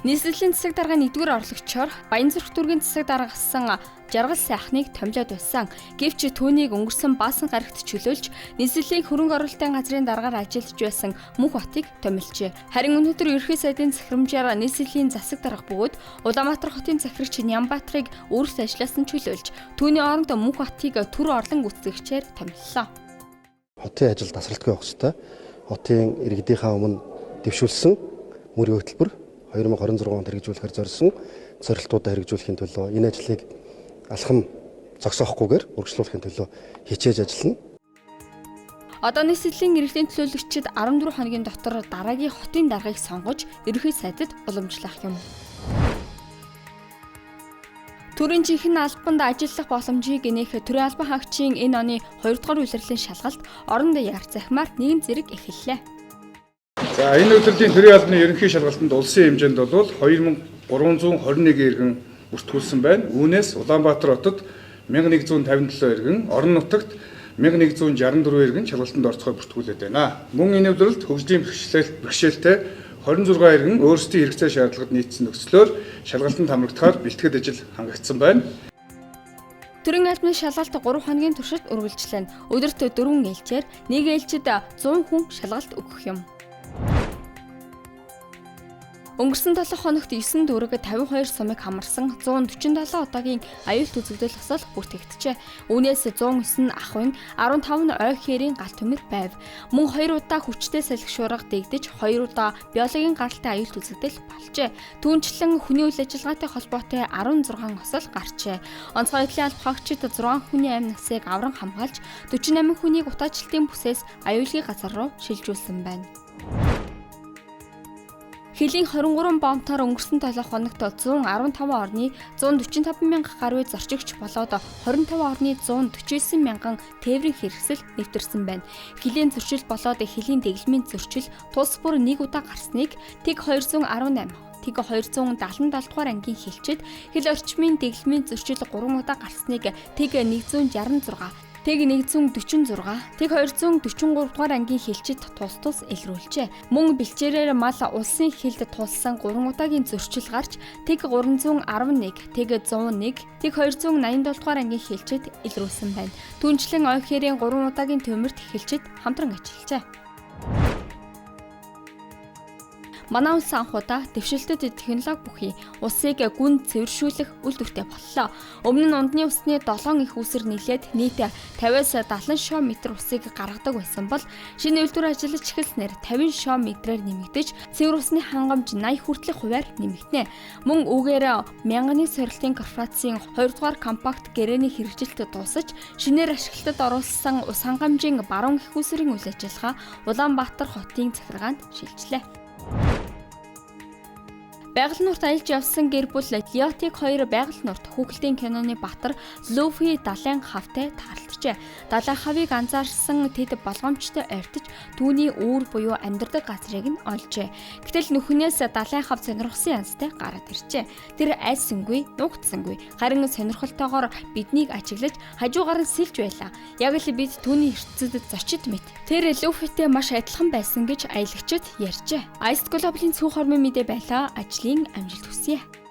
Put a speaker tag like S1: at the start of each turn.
S1: Нийслэлийн засаг даргын 1-р орлогчоор Баянзүрх дүүргийн засаг даргасан жаргал сайхныг томилоод байсан. Гэвч түүнийг өнгөрсөн баасан гарагт чөлөөлж нийслэлийн хөрөнгө оруулалтын газрын даргаар ажиллаж байсан Мөнх хотыг томилжээ. Харин өнөөдөр ерхий сайдын захирамжаар нийслэлийн засаг дарга бөгөөд Улаанбаатар хотын захирагч Нямбаатрыг өөрсдөө ажилласан чөлөөлж түүний оронд Мөнх хотыг төр орлон гүйцэтгэгчээр томиллоо.
S2: Хотын ажил тасралтгүй байх ёстой. Хотын иргэдийнхаа өмнө дэвшүүлсэн мөрийн хөтөлбөр 2026 онд хэрэгжүүлэхээр зорьсон зорилтуудаа хэрэгжүүлэхийн төлөө энэ ажлыг алхам зогсоохгүйгээр үргэлжлүүлэхийн төлөө хичээж ажиллана.
S1: Одоо нийслэлийн иргэдийн төлөөлөгчид 14 хоногийн дотор дараагийн хотын даргаыг сонгож ерөнхий сайдад уламжлах юм. Төрийн жинхэнэ албанд ажиллах боломжийг нэх төрийн албан хаагчийн энэ оны 2 дугаар улирлын шалгалт оронд яар захимаар нэгэн зэрэг эхэллээ.
S3: За энэ өдрийн төрийн албаны ерөнхий шалгалтанд улсын хэмжээнд бол 2321 иргэн бүртгүүлсэн байна. Үүнээс Улаанбаатар хотод 1157 иргэн, орон нутагт 1164 иргэн шалгалтанд орцохоор бүртгүүлээд байна. Мөн энэ өдрөлд хөгжлийн бэрхшээлтэй 26 иргэн өөрсдийн хэрэгцээ шаардлагад нийцсэн нөхцлөөр шалгалтанд хамрагдахаар бэлтгэл ажил хангагдсан байна.
S1: Төрийн албаны шалгалт 3 хоногийн туршид үргэлжлэнэ. Өдөрт 4 ээлжээр нэг ээлжид 100 хүн шалгалт өгөх юм. Өнгөрсөн 7 хоногт 9 дүүрэг 52 сумыг хамарсан 147 удаагийн аюулт үзэгдэл осол бүртгэгджээ. Үүнээс 109 ахуйн 15 ой хээрийн гал төмөр байв. Мөн 2 удаа хүчтэй салхишуурга дэгдэж 2 удаа биологийн гаралтай аюулт үзэгдэл болжээ. Түүнчлэн хүний үйл ажиллагаатай холбоотой 16 осол гарчээ. Онцгой эдлийн алба хаагчид 6 хүний амь насыг авран хамгаалж 48 хүнийг утаачлалтын бүсээс аюулгүй газар руу шилжүүлсэн байна. Хилийн 23 бомбоор өнгөрсөн 7 хоногт 115 орны 145 мянга гаруй зорчигч болоод 25 орны 149 мянган тээврийн хэрэгсэл нэвтэрсэн байна. Хилийн зөрчил болоод хилийн дэглэмийн зөрчил тус бүр 1 удаа гарсныг Тэг 218 Тэг 277 дугаар ангийн хэлчихэд хил орчмын дэглэмийн зөрчил 3 удаа гарсныг Тэг 166 Тэг 146, Тэг 243 дугаар ангийн хэлчид тус илрүүлжээ. Мөн бэлчээрээр мал улсын хилд тулсан 3 удаагийн зөрчил гарч Тэг 311, Тэг 101, Тэг 287 дугаар ангийн хэлчид илрүүлсэн байна. Түүнчлэн ой хээрийн 3 удаагийн төмөрт хэлчид хамтран ажиллажээ. Манай улс анхудаа дэвшилтэд технологи бүхий улсыг гүн цэвэршүүлэх үйлдвэртэй боллоо. Өмнө нь ундны усны 7 их үүсэр нийлээд нийт 50-аас 70 шоо метр усыг гаргадаг байсан бол шинэ үйлдвэр ажиллаж эхэлснээр 50 шоо метрээр нэмэгдэж цэвэр усны хангамж 80 хүртэлх хувиар нэмэгдэнэ. Мөн үүгээр мянганы сорилтын корпорацийн 2 дугаар компакт гэрээний хэрэгжилтэд дуусаж шинээр ашиглалтад оруулсан ус хангамжийн баруун их үүсрийн үйл ажиллагаа Улаанбаатар хотын захиргаанд шилжлээ. Байгаль нурт аялж явсан гэр бүл Лиотик 2 байгаль нурт хүүхэлдэйн киноны Батар Луфи далайн хавтай таарлажээ. Далайн хавыг анзаарсан тэд болгоомжтой ойртож түүний үүр буюу амьдардаг газрыг нь олжээ. Гэтэл нүхнээс далайн хав сонирхсан янзтай гараад иржээ. Тэр айсангүй, нуугдсангүй. Харин сонирхолтойгоор биднийг ажиглаж хажуугаар нь сэлж байлаа. Яг л бид түүний эртцэд зочид мэт. Тэр Луфитэй маш адилхан байсан гэж аялагчид ярьжээ. Ice Global-ийн цөөн хормын мэдээ байлаа. Амжилт хүсье.